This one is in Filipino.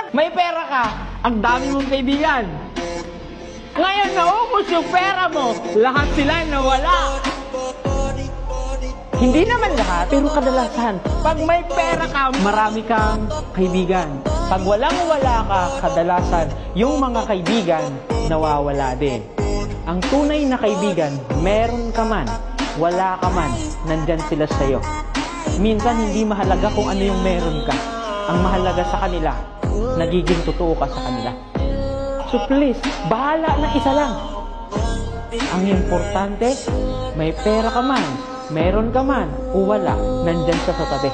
May pera ka, ang dami mong kaibigan. Ngayon naubos yung pera mo, lahat sila nawala. Hindi naman lahat, pero kadalasan. Pag may pera ka, marami kang kaibigan. Pag walang-wala ka, kadalasan, yung mga kaibigan, nawawala din. Ang tunay na kaibigan, meron ka man, wala ka man, nandyan sila sa'yo. Minsan, hindi mahalaga kung ano yung meron ka. Ang mahalaga sa kanila, nagiging totoo ka sa kanila. So please, bahala na isa lang. Ang importante, may pera ka man, meron ka man, o wala, nandyan siya sa tabi.